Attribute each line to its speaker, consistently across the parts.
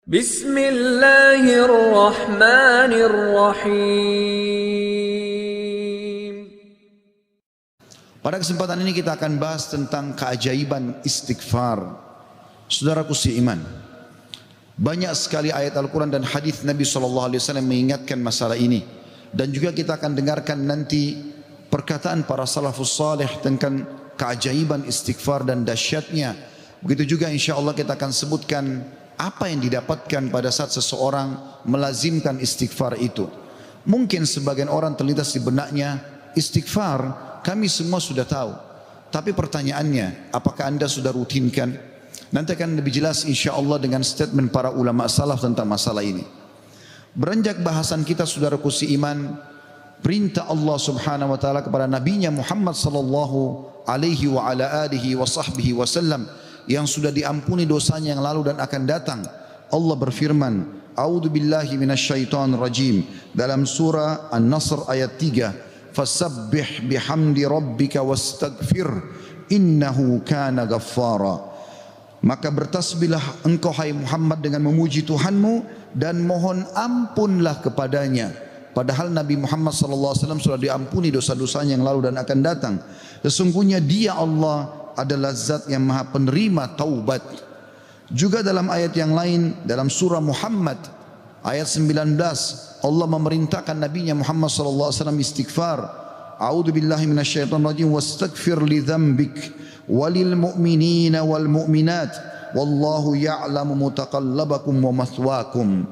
Speaker 1: Bismillahirrahmanirrahim.
Speaker 2: Pada kesempatan ini kita akan bahas tentang keajaiban istighfar. Saudaraku seiman, banyak sekali ayat Al-Quran dan hadis Nabi SAW mengingatkan masalah ini. Dan juga kita akan dengarkan nanti perkataan para salafus salih tentang keajaiban istighfar dan dahsyatnya. Begitu juga insya Allah kita akan sebutkan apa yang didapatkan pada saat seseorang melazimkan istighfar itu. Mungkin sebagian orang terlintas di benaknya, istighfar kami semua sudah tahu. Tapi pertanyaannya, apakah anda sudah rutinkan? Nanti akan lebih jelas insya Allah dengan statement para ulama salaf tentang masalah ini. Beranjak bahasan kita saudaraku seiman, perintah Allah subhanahu wa ta'ala kepada nabinya Muhammad sallallahu alaihi wa ala alihi wa sahbihi wasallam yang sudah diampuni dosanya yang lalu dan akan datang. Allah berfirman, A'udzu billahi minasyaitonir rajim, dalam surah An-Nasr ayat 3, fasabbih bihamdi rabbika wastaghfir innahu kana ghaffara. Maka bertasbihlah engkau hai Muhammad dengan memuji Tuhanmu dan mohon ampunlah kepadanya. Padahal Nabi Muhammad SAW sudah diampuni dosa-dosanya yang lalu dan akan datang. Sesungguhnya Dia Allah adalah zat yang maha penerima taubat. Juga dalam ayat yang lain dalam surah Muhammad ayat 19 Allah memerintahkan nabinya Muhammad SAW istighfar. A'udzu billahi minasyaitonir rajim wastaghfir li dzambik walil mu'minina wal mu'minat wallahu ya'lamu mutaqallabakum wa mathwaakum.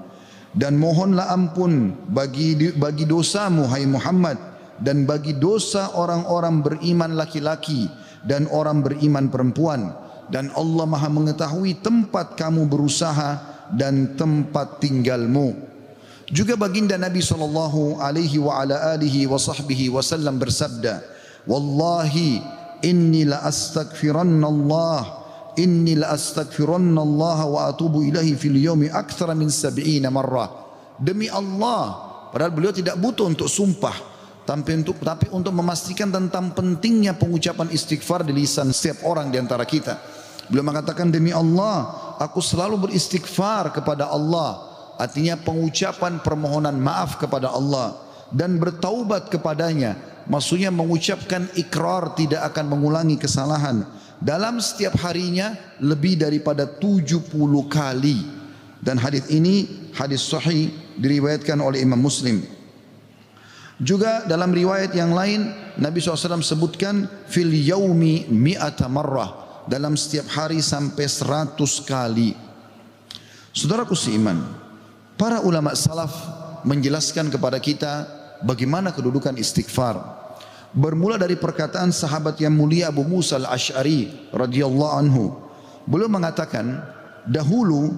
Speaker 2: Dan mohonlah ampun bagi dosamu hai Muhammad dan bagi dosa orang-orang beriman laki-laki dan orang beriman perempuan, dan Allah maha mengetahui tempat kamu berusaha dan tempat tinggalmu. Juga baginda Nabi sallallahu alaihi wa ala alihi wa sahbihi wasallam bersabda, wallahi inni la astaghfiranna Allah wa atubu ilahi fil yawmi akthara min 70 marrah. Demi Allah, padahal beliau tidak butuh untuk sumpah, tapi untuk memastikan tentang pentingnya pengucapan istighfar di lisan setiap orang di antara kita. Beliau mengatakan, demi Allah, aku selalu beristighfar kepada Allah. Artinya pengucapan permohonan maaf kepada Allah dan bertaubat kepadanya. Maksudnya mengucapkan ikrar tidak akan mengulangi kesalahan dalam setiap harinya lebih daripada 70 kali. Dan hadis ini hadis sahih diriwayatkan oleh Imam Muslim. Juga dalam riwayat yang lain Nabi SAW sebutkan fil yaumi mi'ata marrah, dalam setiap hari sampai 100 kali. Saudaraku seiman, para ulama salaf menjelaskan kepada kita bagaimana kedudukan istighfar. Bermula dari perkataan sahabat yang mulia Abu Musa al-Ash'ari radhiyallahu anhu. Beliau mengatakan, dahulu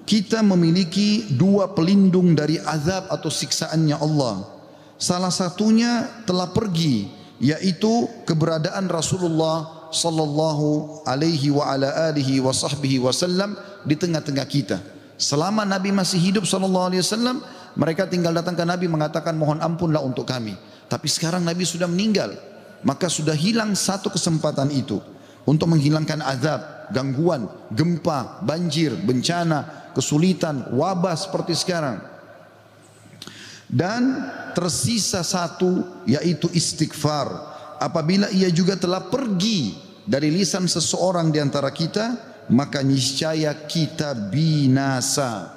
Speaker 2: kita memiliki dua pelindung dari azab atau siksaannya Allah. Salah satunya telah pergi, yaitu keberadaan Rasulullah sallallahu alaihi wa ala alihi wa sahbihi wasallam di tengah-tengah kita. Selama Nabi masih hidup sallallahu alaihi wasallam, mereka tinggal datang ke Nabi mengatakan mohon ampunlah untuk kami. Tapi sekarang Nabi sudah meninggal, maka sudah hilang satu kesempatan itu untuk menghilangkan azab, gangguan, gempa, banjir, bencana, kesulitan, wabah seperti sekarang. Dan tersisa satu, yaitu istighfar. Apabila ia juga telah pergi dari lisan seseorang di antara kita, maka niscaya kita binasa.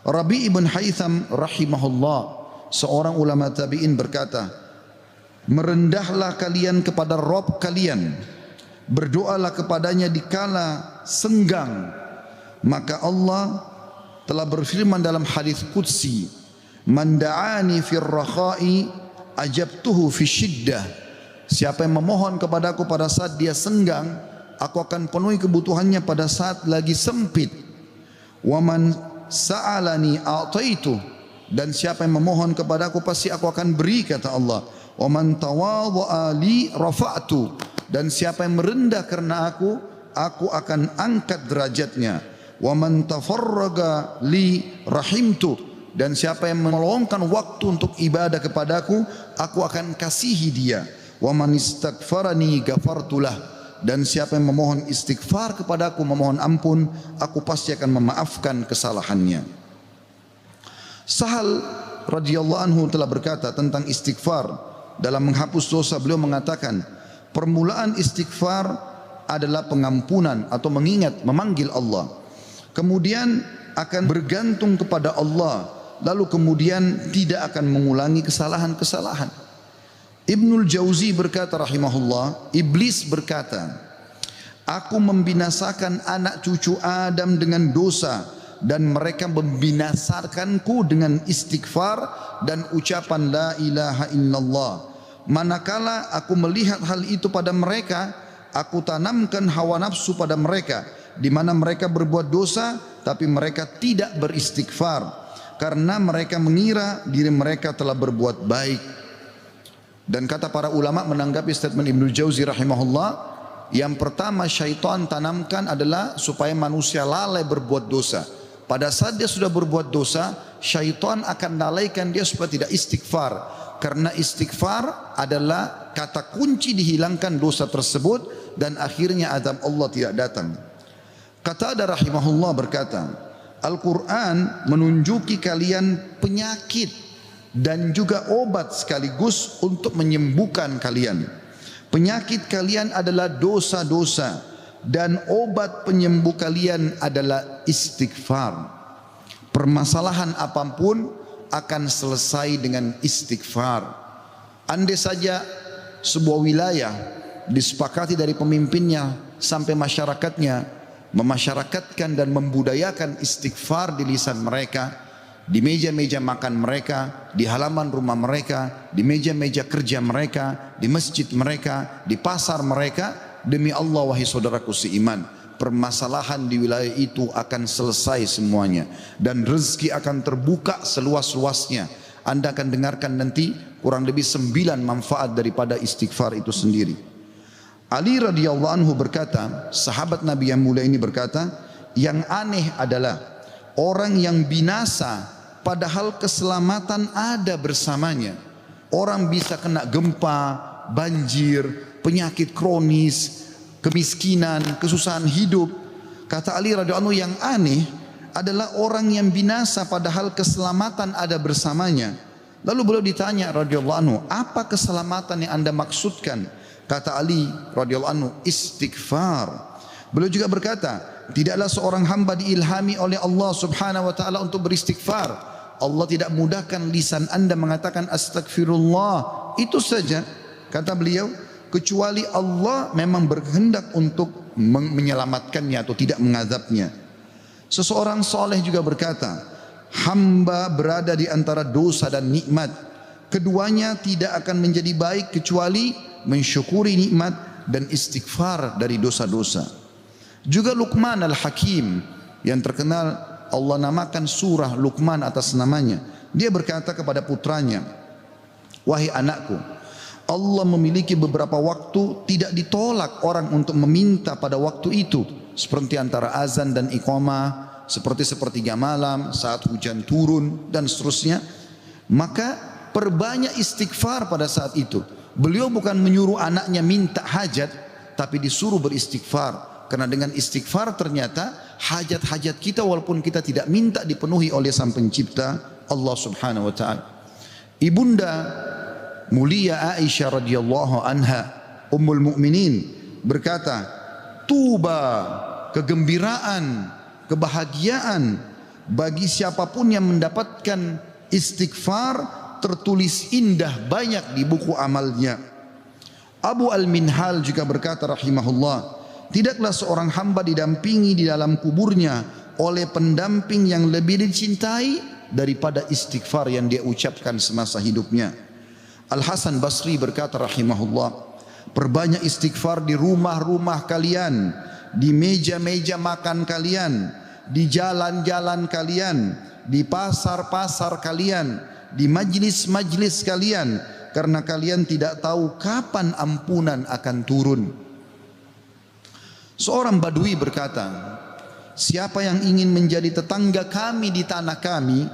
Speaker 2: Rabi' ibn Haytham rahimahullah, seorang ulama tabi'in berkata, merendahlah kalian kepada Rabb kalian, berdoalah kepadanya dikala senggang, maka Allah telah berfirman dalam hadis qudsi, man da'ani fir rakha'i ajabtuhu fi syiddah. Siapa yang memohon kepadaku pada saat dia senggang, aku akan penuhi kebutuhannya pada saat lagi sempit. Wa man sa'alani a'taitu, dan siapa yang memohon kepadaku pasti aku akan beri, kata Allah. Wa man tawadha'a li rafa'tu, dan siapa yang merendah karena aku akan angkat derajatnya. Wa man tafarraga li rahimtu, dan siapa yang meluangkan waktu untuk ibadah kepadaku, aku akan kasihi dia. Wa man istaghfarani ghafartulah, dan siapa yang memohon istighfar kepadaku, memohon ampun, aku pasti akan memaafkan kesalahannya. Sahal radhiyallahu anhu telah berkata tentang istighfar dalam menghapus dosa. Beliau mengatakan, permulaan istighfar adalah pengampunan atau mengingat, memanggil Allah, kemudian akan bergantung kepada Allah, lalu kemudian tidak akan mengulangi kesalahan-kesalahan. Ibnul Jauzi berkata rahimahullah, iblis berkata, aku membinasakan anak cucu Adam dengan dosa, dan mereka membinasakanku dengan istighfar dan ucapan la ilaha illallah. Manakala aku melihat hal itu pada mereka, aku tanamkan hawa nafsu pada mereka, di mana mereka berbuat dosa tapi mereka tidak beristighfar, karena mereka mengira diri mereka telah berbuat baik. Dan kata para ulama menanggapi statement Ibnu Jauzi rahimahullah, yang pertama syaitan tanamkan adalah supaya manusia lalai berbuat dosa. Pada saat dia sudah berbuat dosa, syaitan akan lalaikan dia supaya tidak istighfar, karena istighfar adalah kata kunci dihilangkan dosa tersebut dan akhirnya azab Allah tidak datang. Qatadah rahimahullah berkata, Al-Quran menunjuki kalian penyakit dan juga obat sekaligus untuk menyembuhkan kalian. Penyakit kalian adalah dosa-dosa, dan obat penyembuh kalian adalah istighfar. Permasalahan apapun akan selesai dengan istighfar. Andai saja sebuah wilayah disepakati dari pemimpinnya sampai masyarakatnya memasyarakatkan dan membudayakan istighfar di lisan mereka, di meja-meja makan mereka, di halaman rumah mereka, di meja-meja kerja mereka, di masjid mereka, di pasar mereka, demi Allah wahai saudaraku seiman, permasalahan di wilayah itu akan selesai semuanya dan rezeki akan terbuka seluas-luasnya. Anda akan dengarkan nanti kurang lebih 9 manfaat daripada istighfar itu sendiri. Ali radhiyallahu anhu berkata, sahabat Nabi yang mulia ini berkata, yang aneh adalah orang yang binasa padahal keselamatan ada bersamanya. Orang bisa kena gempa, banjir, penyakit kronis, kemiskinan, kesusahan hidup. Kata Ali radhiyallahu anhu, yang aneh adalah orang yang binasa padahal keselamatan ada bersamanya. Lalu beliau ditanya radhiyallahu anhu, apa keselamatan yang Anda maksudkan? Kata Ali radhiyallahu anhu, istighfar. Beliau juga berkata, tidaklah seorang hamba diilhami oleh Allah subhanahu wa ta'ala untuk beristighfar. Allah tidak mudahkan lisan Anda mengatakan astagfirullah, itu saja. Kata beliau, kecuali Allah memang berkehendak untuk menyelamatkannya atau tidak mengazabnya. Seseorang soleh juga berkata, hamba berada di antara dosa dan nikmat, keduanya tidak akan menjadi baik kecuali mensyukuri nikmat dan istighfar dari dosa-dosa. Juga Luqman al-Hakim yang terkenal, Allah namakan surah Luqman atas namanya. Dia berkata kepada putranya, wahai anakku, Allah memiliki beberapa waktu tidak ditolak orang untuk meminta pada waktu itu, seperti antara azan dan iqamah, seperti sepertiga malam, saat hujan turun dan seterusnya. Maka perbanyak istighfar pada saat itu. Beliau bukan menyuruh anaknya minta hajat, tapi disuruh beristighfar. Karena dengan istighfar ternyata hajat-hajat kita walaupun kita tidak minta dipenuhi oleh Sang Pencipta Allah Subhanahu wa taala. Ibunda mulia Aisyah radhiyallahu anha, Ummul Mukminin, berkata, tuba, kegembiraan, kebahagiaan bagi siapapun yang mendapatkan istighfar tertulis indah banyak di buku amalnya. Abu Al-Minhal juga berkata rahimahullah, tidaklah seorang hamba didampingi di dalam kuburnya oleh pendamping yang lebih dicintai daripada istighfar yang dia ucapkan semasa hidupnya. Al-Hasan Basri berkata rahimahullah, perbanyak istighfar di rumah-rumah kalian, di meja-meja makan kalian, di jalan-jalan kalian, di pasar-pasar kalian, di majlis-majlis kalian, karena kalian tidak tahu kapan ampunan akan turun. Seorang Badui berkata, siapa yang ingin menjadi tetangga kami di tanah kami,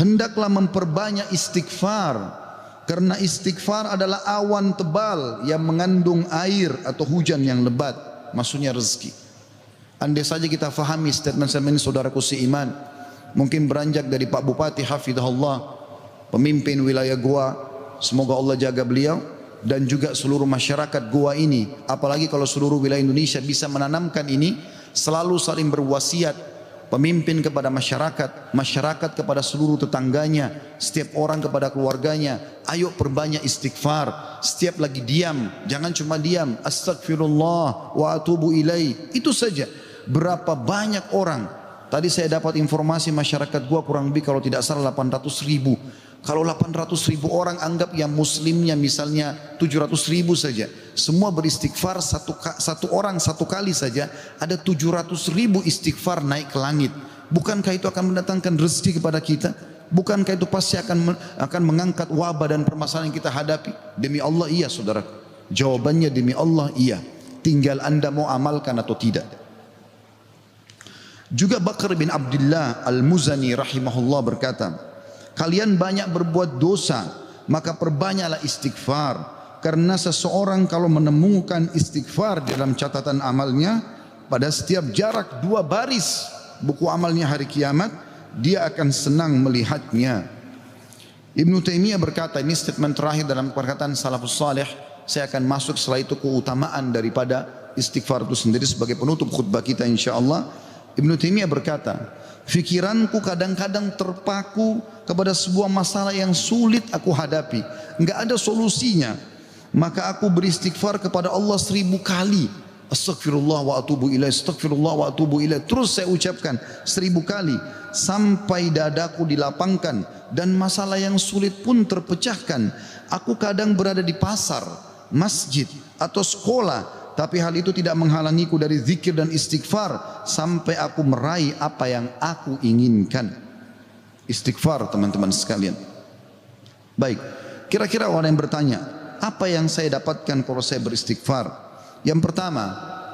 Speaker 2: hendaklah memperbanyak istighfar, karena istighfar adalah awan tebal yang mengandung air atau hujan yang lebat. maksudnya rezeki. Andai saja kita fahami statement-statement ini saudaraku seiman, mungkin beranjak dari Pak Bupati hafizahullah, pemimpin wilayah Goa, semoga Allah jaga beliau, dan juga seluruh masyarakat Goa ini, apalagi kalau seluruh wilayah Indonesia bisa menanamkan ini, selalu saling berwasiat, pemimpin kepada masyarakat, masyarakat kepada seluruh tetangganya, setiap orang kepada keluarganya, ayo perbanyak istighfar, setiap lagi diam, jangan cuma diam, astagfirullah wa atubu ilaih, itu saja. Berapa banyak orang, tadi saya dapat informasi masyarakat Goa kurang lebih kalau tidak salah 800.000. Kalau 800.000 orang anggap yang muslimnya misalnya 700.000 saja, semua beristighfar satu orang satu kali saja, ada 700.000 istighfar naik ke langit. Bukankah itu akan mendatangkan rezeki kepada kita? Bukankah itu pasti akan mengangkat wabah dan permasalahan yang kita hadapi? Demi Allah iya saudara. Jawabannya demi Allah iya. Tinggal anda mau amalkan atau tidak. Juga Bakar bin Abdullah Al-Muzani rahimahullah berkata, kalian banyak berbuat dosa, maka perbanyaklah istighfar. Karena seseorang kalau menemukan istighfar dalam catatan amalnya, pada setiap jarak 2 baris buku amalnya hari kiamat, dia akan senang melihatnya. Ibnu Taimiyah berkata, ini statement terakhir dalam perkataan salafus salih, saya akan masuk setelah itu keutamaan daripada istighfar itu sendiri sebagai penutup khutbah kita insyaallah. Ibnu Taimiyah berkata, fikiranku kadang-kadang terpaku kepada sebuah masalah yang sulit aku hadapi, enggak ada solusinya, maka aku beristighfar kepada Allah 1000 kali. Astagfirullah wa atubu ilaih, astagfirullah wa atubu ilaih. Terus saya ucapkan 1000 kali sampai dadaku dilapangkan dan masalah yang sulit pun terpecahkan. Aku kadang berada di pasar, masjid atau sekolah, tapi hal itu tidak menghalangiku dari zikir dan istighfar sampai aku meraih apa yang aku inginkan. Istighfar teman-teman sekalian. Baik, kira-kira orang yang bertanya, apa yang saya dapatkan kalau saya beristighfar? Yang pertama,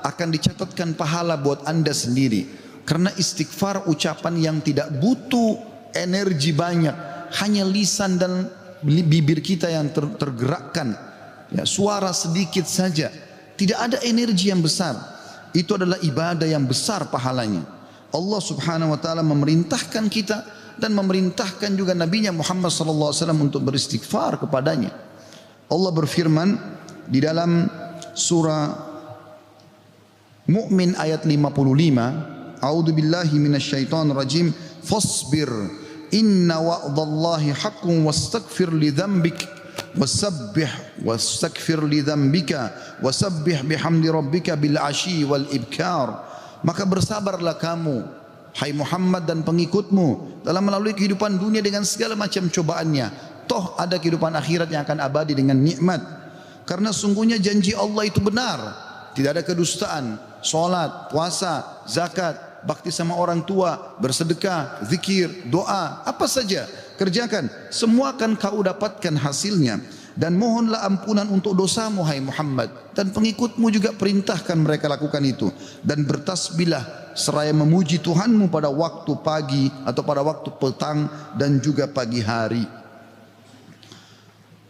Speaker 2: akan dicatatkan pahala buat anda sendiri. Karena istighfar ucapan yang tidak butuh energi banyak, hanya lisan dan bibir kita yang tergerakkan, ya, suara sedikit saja, tidak ada energi yang besar. Itu adalah ibadah yang besar pahalanya. Allah subhanahu wa ta'ala memerintahkan kita dan memerintahkan juga Nabinya Muhammad sallallahu alaihi wasallam untuk beristighfar kepadanya. Allah berfirman di dalam surah Mu'min ayat 55, A'udzu billahi minasyaitonir rajim, fasbir inna wa'dallahi haqqun wastaghfir li dzambik wasabbih wastaghfir li dzambika wasabbih bihamdi rabbika bil asyi wal ibkar. Maka bersabarlah kamu hai Muhammad dan pengikutmu dalam melalui kehidupan dunia dengan segala macam cobaannya. Toh ada kehidupan akhirat yang akan abadi dengan nikmat. Karena sungguhnya janji Allah itu benar. Tidak ada kedustaan. Salat, puasa, zakat, bakti sama orang tua, bersedekah, zikir, doa, apa saja kerjakan, semua akan kau dapatkan hasilnya. Dan mohonlah ampunan untuk dosamu hai Muhammad, dan pengikutmu juga perintahkan mereka lakukan itu. Dan bertasbihlah seraya memuji Tuhanmu pada waktu pagi atau pada waktu petang dan juga pagi hari.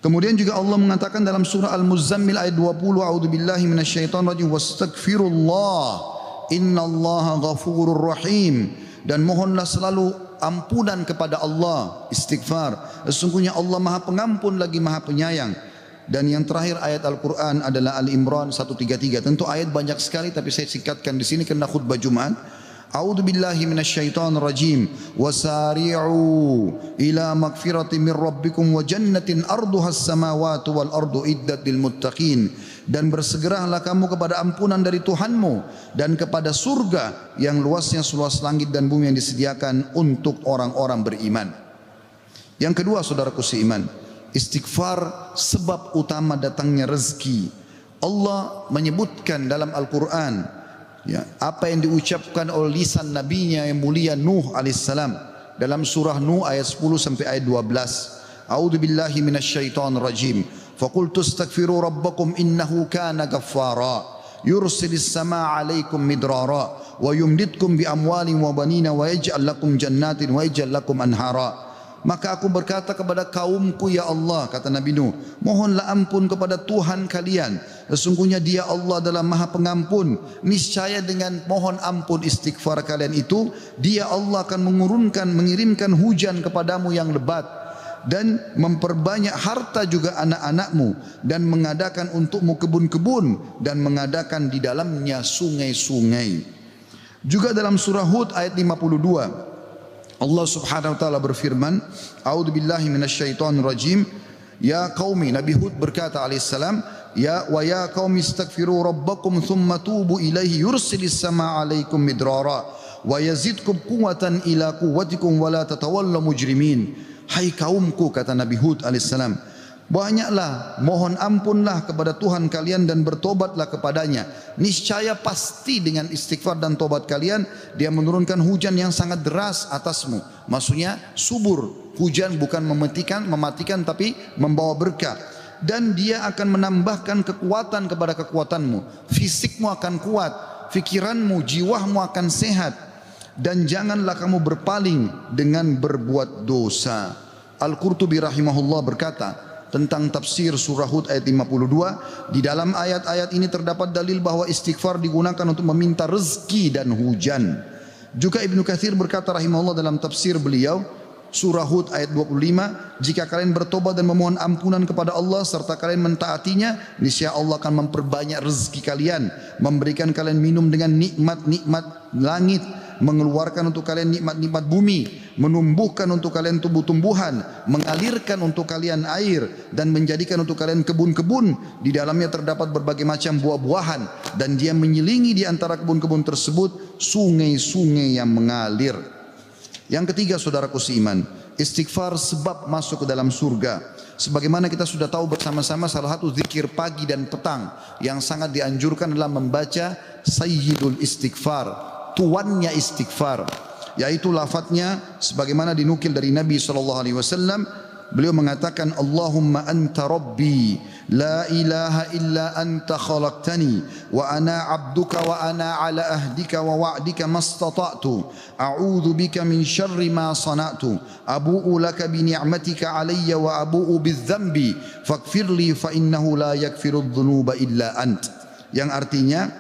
Speaker 2: Kemudian juga Allah mengatakan dalam surah Al-Muzammil ayat 20, a'udzubillahi minasyaitonir rajim, wastaghfirullah innallaha ghafurur rahim. Dan mohonlah selalu ampunan kepada Allah, istighfar. Sesungguhnya Allah Maha Pengampun lagi Maha Penyayang. Dan yang terakhir ayat Al-Quran adalah Al-Imran 133. Tentu ayat banyak sekali tapi saya singkatkan di sini karena khutbah Jumat. A'udzu billahi minasyaitonir rajim. Wasari'u ila magfiratin min rabbikum wa jannatin arduha as-samawati wal ardu iddat lil muttaqin. Dan bersegeralah kamu kepada ampunan dari Tuhanmu dan kepada surga yang luasnya seluas langit dan bumi yang disediakan untuk orang-orang beriman. Yang kedua saudaraku seiman, istighfar sebab utama datangnya rezeki. Allah menyebutkan dalam Al-Quran, ya, apa yang diucapkan oleh lisan nabinya yang mulia Nuh alaihissalam dalam surah Nuh ayat 10 sampai ayat 12. A'udzu billahi minasyaitonir rajim. Faqultu astaghfiru rabbakum innahu kana ghaffara yursilis samaa 'alaikum midrara wa yumditkum bi amwalin wa banina wa yaj'al lakum jannatin wa yaj'al lakum anhara. Maka aku berkata kepada kaumku, ya Allah, kata Nabi Nuh, mohonlah ampun kepada Tuhan kalian. Sesungguhnya dia Allah adalah Maha Pengampun. Niscaya dengan mohon ampun istighfar kalian itu, dia Allah akan mengirimkan hujan kepadamu yang lebat dan memperbanyak harta juga anak-anakmu, dan mengadakan untukmu kebun-kebun dan mengadakan di dalamnya sungai-sungai. Juga dalam surah Hud ayat 52 Allah Subhanahu wa taala berfirman, A'udzubillahi minasyaitonir rajim. Ya qaumi, Nabi Hud berkata alaihissalam, ya qaumi istaghfiru rabbakum thumma tubu ilaihi yursilis samaa 'alaikum midrara wa yazidkum quwwatan ila quwwatikum wa la tatawallaw mujrimin. Hai kaumku, kata Nabi Hud alaihissalam, banyaklah mohon ampunlah kepada Tuhan kalian dan bertobatlah kepadanya. Niscaya pasti dengan istighfar dan tobat kalian, dia menurunkan hujan yang sangat deras atasmu. Maksudnya subur. Hujan bukan mematikan tapi membawa berkah. Dan dia akan menambahkan kekuatan kepada kekuatanmu. Fisikmu akan kuat, fikiranmu, jiwamu akan sehat. Dan janganlah kamu berpaling dengan berbuat dosa. Al-Qurtubi rahimahullah berkata tentang tafsir surah Hud ayat 52, di dalam ayat-ayat ini terdapat dalil bahwa istighfar digunakan untuk meminta rezeki dan hujan. Juga Ibnu Katsir berkata rahimahullah dalam tafsir beliau surah Hud ayat 25, jika kalian bertobat dan memohon ampunan kepada Allah serta kalian mentaatinya, niscaya Allah akan memperbanyak rezeki kalian, memberikan kalian minum dengan nikmat-nikmat langit, mengeluarkan untuk kalian nikmat-nikmat bumi, menumbuhkan untuk kalian tumbuh-tumbuhan, mengalirkan untuk kalian air, dan menjadikan untuk kalian kebun-kebun. Di dalamnya terdapat berbagai macam buah-buahan, dan dia menyelingi di antara kebun-kebun tersebut sungai-sungai yang mengalir. Yang ketiga, saudaraku seiman, istighfar sebab masuk ke dalam surga. Sebagaimana kita sudah tahu bersama-sama, salah satu zikir pagi dan petang yang sangat dianjurkan adalah membaca Sayyidul Istighfar, tuannya istighfar, yaitu lafadznya sebagaimana dinukil dari Nabi SAW. Beliau mengatakan, Allahumma anta rabbi la ilaha illa anta khalaqtani wa ana abduka wa ana ala ahdika wa wa'dika mastata'tu a'udhu bika min syarri ma sana'tu abu'u laka bi ni'matika alayya wa abu'u bidzambi faghfirli fa innahu la yaghfiru dhunuba illa ant. Yang artinya,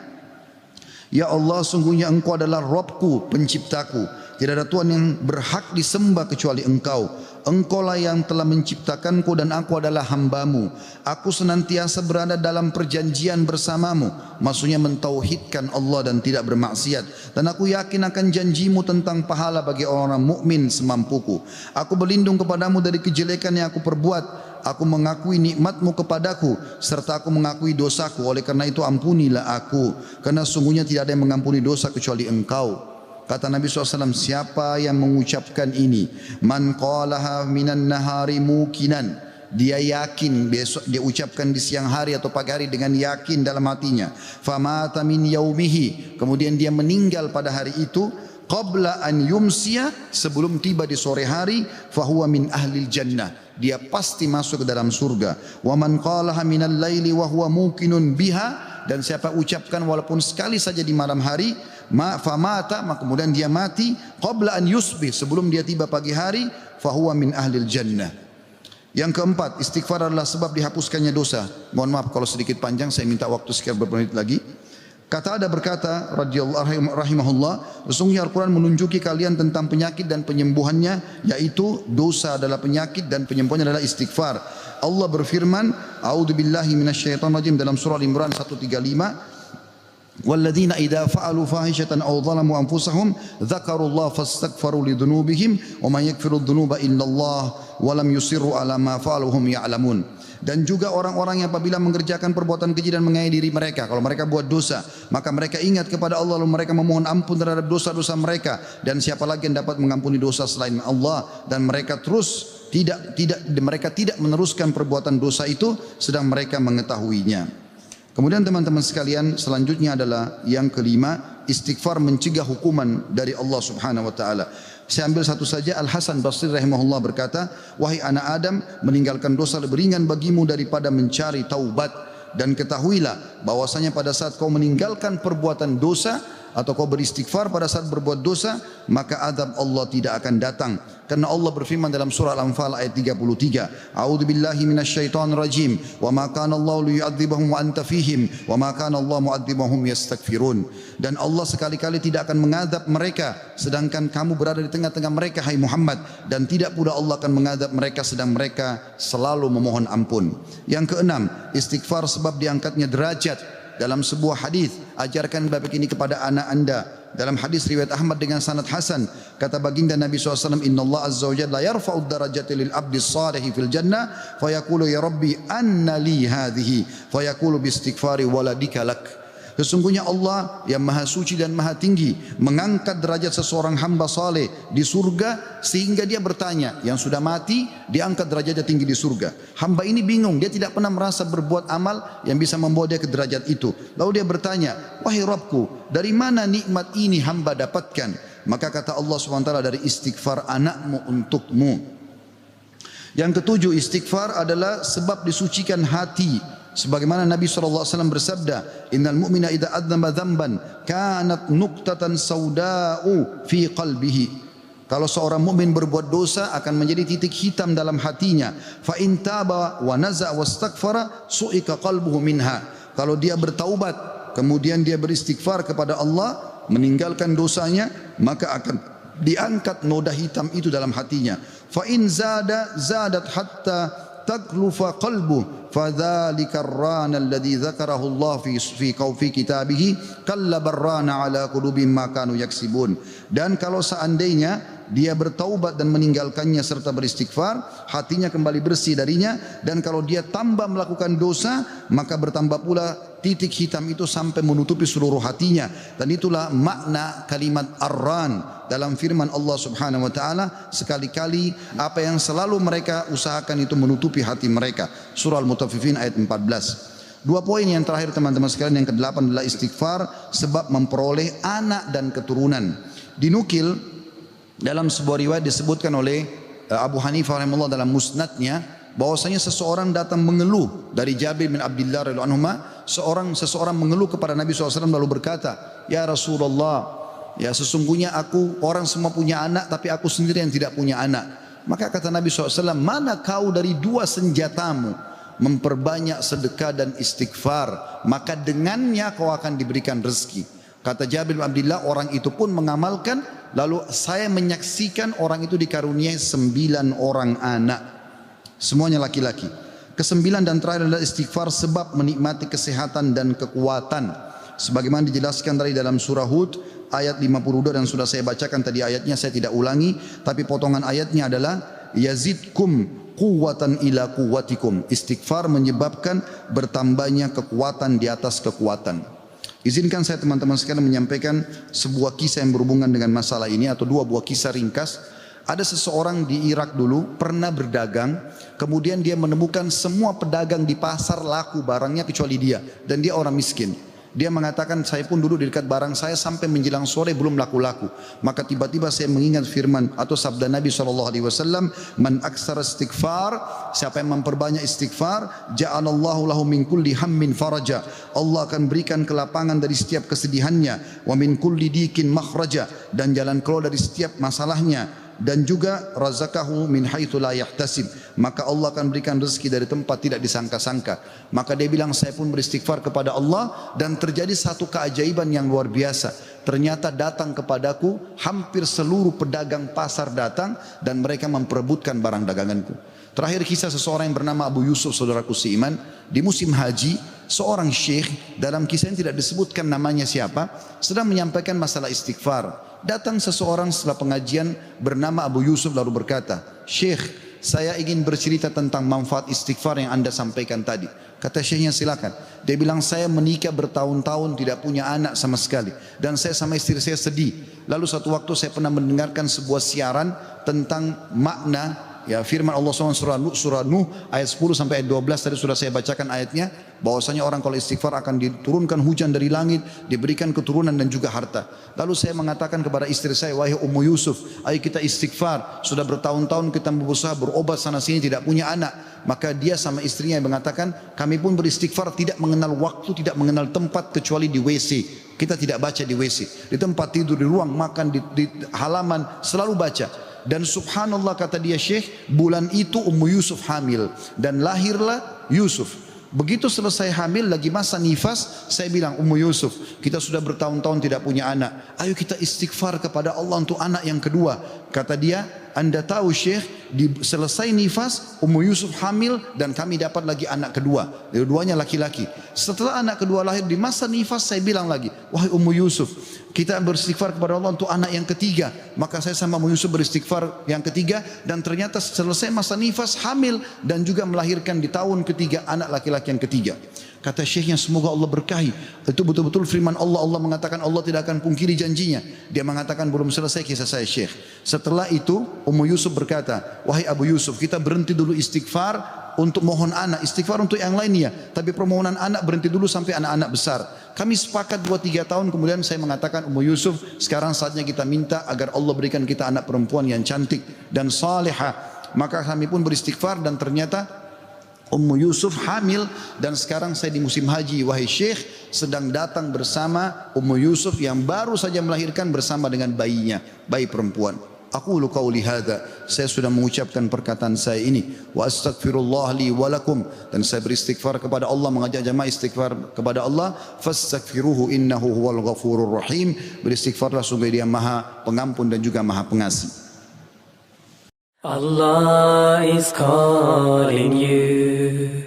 Speaker 2: ya Allah, sungguhnya Engkau adalah Rabbku, penciptaku. Tidak ada Tuhan yang berhak disembah kecuali Engkau. Engkaulah yang telah menciptakanku dan aku adalah hambamu. Aku senantiasa berada dalam perjanjian bersamamu. Maksudnya mentauhidkan Allah dan tidak bermaksiat. Dan aku yakin akan janjimu tentang pahala bagi orang mukmin semampuku. Aku berlindung kepadamu dari kejelekan yang aku perbuat. Aku mengakui nikmatmu kepadaku serta aku mengakui dosaku. Oleh karena itu ampunilah aku, karena sungguhnya tidak ada yang mengampuni dosa kecuali Engkau. Kata Nabi SAW, siapa yang mengucapkan ini, man qalaha minan nahari mukinan, dia yakin, besok dia ucapkan di siang hari atau pagi hari dengan yakin dalam hatinya, famata min yaumihi, kemudian dia meninggal pada hari itu, qabla an yumsiya, sebelum tiba di sore hari, fahuwa min ahlil jannah, dia pasti masuk ke dalam surga. Wa man qalaha minal laili wa huwa muqinun biha, dan siapa ucapkan walaupun sekali saja di malam hari, famata, maka kemudian dia mati, qabla an yusbih, sebelum dia tiba pagi hari, fahuwa min ahlil jannah. Yang keempat, istighfar adalah sebab dihapuskannya dosa. Mohon maaf kalau sedikit panjang, saya minta waktu sekian beberapa menit lagi. Qatada berkata radhiyallahu rahimahullah, sesungguhnya Al-Quran menunjuki kalian tentang penyakit dan penyembuhannya, yaitu dosa adalah penyakit dan penyembuhannya adalah istighfar. Allah berfirman, a'udzubillahi minasyaitonir rajim, dalam surah Al-Imran 135, walladzina idza fa'alu fahishatan aw zalamu anfusahum dzakarullaha fastaghfaru lidzunubihim wa may yaghfiru dzunuba illallah wa lam yusirru ala ma fa'alu hum ya'lamun. Dan juga orang-orang yang apabila mengerjakan perbuatan keji dan menganiaya diri mereka, kalau mereka buat dosa, maka mereka ingat kepada Allah lalu mereka memohon ampun terhadap dosa-dosa mereka, dan siapa lagi yang dapat mengampuni dosa selain Allah, dan mereka terus mereka tidak meneruskan perbuatan dosa itu sedang mereka mengetahuinya. Kemudian teman-teman sekalian, selanjutnya adalah yang kelima, istighfar mencegah hukuman dari Allah Subhanahu wa taala. Saya ambil satu saja. Al-Hasan Basri rahimahullah berkata, wahai anak Adam, meninggalkan dosa lebih ringan bagimu daripada mencari taubat, dan ketahuilah bahwasanya pada saat kau meninggalkan perbuatan dosa, atau kau beristighfar pada saat berbuat dosa, maka azab Allah tidak akan datang. Karena Allah berfirman dalam surah Al-Anfal ayat 33, A'udzu billahi minasyaitonir rajim, wa ma kana Allah liyu'adzibahum wa anta fihim, wa ma kana Allah mu'adzibahum yastaghfirun. Dan Allah sekali-kali tidak akan mengadab mereka sedangkan kamu berada di tengah-tengah mereka, hai Muhammad, dan tidak pula Allah akan mengadab mereka sedang mereka selalu memohon ampun. Yang keenam, istighfar sebab diangkatnya derajat. Dalam sebuah hadis, ajarkan bab ini kepada anak anda. Dalam hadis riwayat Ahmad dengan sanad hasan, kata baginda Nabi SAW, Inna Allah Azza wa Jalla yarfa'ud darajati lil abdi salihi fil jannah, fayaqulu ya Rabbi anna li hadhihi, fayaqulu bi istighfari waladika lak. Sesungguhnya Allah yang maha suci dan maha tinggi mengangkat derajat seseorang hamba saleh di surga sehingga dia bertanya, yang sudah mati diangkat derajatnya tinggi di surga. Hamba ini bingung, dia tidak pernah merasa berbuat amal yang bisa membawa dia ke derajat itu. Lalu dia bertanya, wahai Rabbku, dari mana nikmat ini hamba dapatkan? Maka kata Allah SWT, dari istighfar anakmu untukmu. Yang ketujuh, istighfar adalah sebab disucikan hati. Sebagaimana Nabi SAW bersabda, Innal mu'mina idha adzamba dzamban kanat nuqtatan sauda'u fi qalbihi. Kalau seorang mukmin berbuat dosa akan menjadi titik hitam dalam hatinya. Fa in taba wa naza wastaghfara su'ika qalbuhu minha. Kalau dia bertaubat kemudian dia beristighfar kepada Allah, meninggalkan dosanya, maka akan diangkat noda hitam itu dalam hatinya. Fa in zadat hatta taglufa qalbuhu fadzalika ar-rana alladhi dzakarahu Allah fi kitabihi kalla barrana ala qulubihim ma kanu yaksibun. Dan kalau seandainya dia bertaubat dan meninggalkannya serta beristighfar, hatinya kembali bersih darinya, dan kalau dia tambah melakukan dosa, maka bertambah pula titik hitam itu sampai menutupi seluruh hatinya. Dan itulah makna kalimat ar-ran dalam firman Allah Subhanahu wa taala, sekali-kali apa yang selalu mereka usahakan itu menutupi hati mereka. Surah Al-Mutaffifin ayat 14. Dua poin yang terakhir teman-teman sekalian, yang ke-8 adalah istighfar sebab memperoleh anak dan keturunan. Dinukil dalam sebuah riwayat disebutkan oleh Abu Hanifah rahimahullah dalam musnadnya, bahwasanya seseorang datang mengeluh dari Jabir bin Abdullah radhiyallahu anhu. Seseorang mengeluh kepada Nabi SAW lalu berkata, ya Rasulullah, ya sesungguhnya aku, orang semua punya anak tapi aku sendiri yang tidak punya anak. Maka kata Nabi SAW, mana kau dari dua senjatamu, memperbanyak sedekah dan istighfar, maka dengannya kau akan diberikan rezeki. Kata Jabir bin Abdullah, orang itu pun mengamalkan, lalu saya menyaksikan orang itu dikaruniai 9 orang anak, semuanya laki-laki. Kesembilan dan terakhir adalah istighfar sebab menikmati kesehatan dan kekuatan. Sebagaimana dijelaskan dari dalam surah Hud ayat 52, dan sudah saya bacakan tadi ayatnya, saya tidak ulangi, tapi potongan ayatnya adalah yazidkum quwwatan ila quwwatikum. Istighfar menyebabkan bertambahnya kekuatan di atas kekuatan. Izinkan saya teman-teman sekalian menyampaikan sebuah kisah yang berhubungan dengan masalah ini, atau dua buah kisah ringkas. Ada seseorang di Irak dulu pernah berdagang, kemudian dia menemukan semua pedagang di pasar laku barangnya kecuali dia, dan dia orang miskin. Dia mengatakan, saya pun duduk di dekat barang saya sampai menjelang sore belum laku-laku. Maka tiba-tiba saya mengingat firman atau sabda Nabi SAW, man aksara istighfar, siapa yang memperbanyak istighfar, ja'alallahu lahu min kulli hammin faraja, Allah akan berikan kelapangan dari setiap kesedihannya, wa min kulli dikin makhraja, dan jalan keluar dari setiap masalahnya, dan juga razaqahu min haitsu la yahtasib, maka Allah akan berikan rezeki dari tempat tidak disangka-sangka. Maka dia bilang, saya pun beristighfar kepada Allah, dan terjadi satu keajaiban yang luar biasa. Ternyata datang kepadaku hampir seluruh pedagang pasar datang, dan mereka memperebutkan barang daganganku. Terakhir kisah seseorang yang bernama Abu Yusuf, saudaraku seiman, di musim haji, seorang syekh, dalam kisah ini tidak disebutkan namanya siapa, sedang menyampaikan masalah istighfar. Datang seseorang setelah pengajian bernama Abu Yusuf lalu berkata, Syekh, saya ingin bercerita tentang manfaat istighfar yang anda sampaikan tadi. Kata syekhnya, silakan. Dia bilang, saya menikah bertahun-tahun tidak punya anak sama sekali, dan saya sama istri saya sedih. Lalu satu waktu saya pernah mendengarkan sebuah siaran tentang makna ya firman Allah SWT surah Nuh ayat 10 sampai ayat 12, tadi sudah saya bacakan ayatnya, bahwasanya orang kalau istighfar akan diturunkan hujan dari langit, diberikan keturunan dan juga harta. Lalu saya mengatakan kepada istri saya, wahai Ummu Yusuf, ayo kita istighfar, sudah bertahun-tahun kita berusaha berobat sana sini tidak punya anak. Maka dia sama istrinya yang mengatakan, kami pun beristighfar tidak mengenal waktu, tidak mengenal tempat kecuali di WC. Kita tidak baca di WC, di tempat tidur, di ruang makan, di halaman, selalu baca. Dan subhanallah kata dia Syekh, bulan itu Ummu Yusuf hamil dan lahirlah Yusuf. Begitu selesai hamil lagi masa nifas, saya bilang, Ummu Yusuf, kita sudah bertahun-tahun tidak punya anak. Ayo kita istighfar kepada Allah untuk anak yang kedua. Kata dia, Anda tahu Syekh, selesai nifas, Ummu Yusuf hamil dan kami dapat lagi anak kedua. Dua-duanya laki-laki. Setelah anak kedua lahir di masa nifas, saya bilang lagi, wahai Ummu Yusuf, kita beristighfar kepada Allah untuk anak yang ketiga. Maka saya sama Ummu Yusuf beristighfar yang ketiga dan ternyata selesai masa nifas hamil dan juga melahirkan di tahun ketiga anak laki-laki yang ketiga. Kata syekhnya, semoga Allah berkahi. Itu betul-betul firman Allah. Allah mengatakan Allah tidak akan pungkiri janjinya. Dia mengatakan belum selesai kisah saya Syekh. Setelah itu Ummu Yusuf berkata, wahai Abu Yusuf, kita berhenti dulu istighfar untuk mohon anak, istighfar untuk yang lainnya, tapi permohonan anak berhenti dulu sampai anak-anak besar. Kami sepakat 2-3 tahun kemudian saya mengatakan, Ummu Yusuf, sekarang saatnya kita minta agar Allah berikan kita anak perempuan yang cantik dan salihah. Maka kami pun beristighfar dan ternyata Ummu Yusuf hamil dan sekarang saya di musim haji, wahai Syekh, sedang datang bersama Ummu Yusuf yang baru saja melahirkan bersama dengan bayinya, bayi perempuan. Aqulu qauli hadza, saya sudah mengucapkan perkataan saya ini, wa astaghfirullah li wa lakum, dan saya beristighfar kepada Allah, mengajak jamaah istighfar kepada Allah, fastaghfiruhu innahu huwal ghafurur rahim, beristighfarlah sungguh Dia Maha Pengampun dan juga Maha Pengasih.
Speaker 3: Allah is calling you.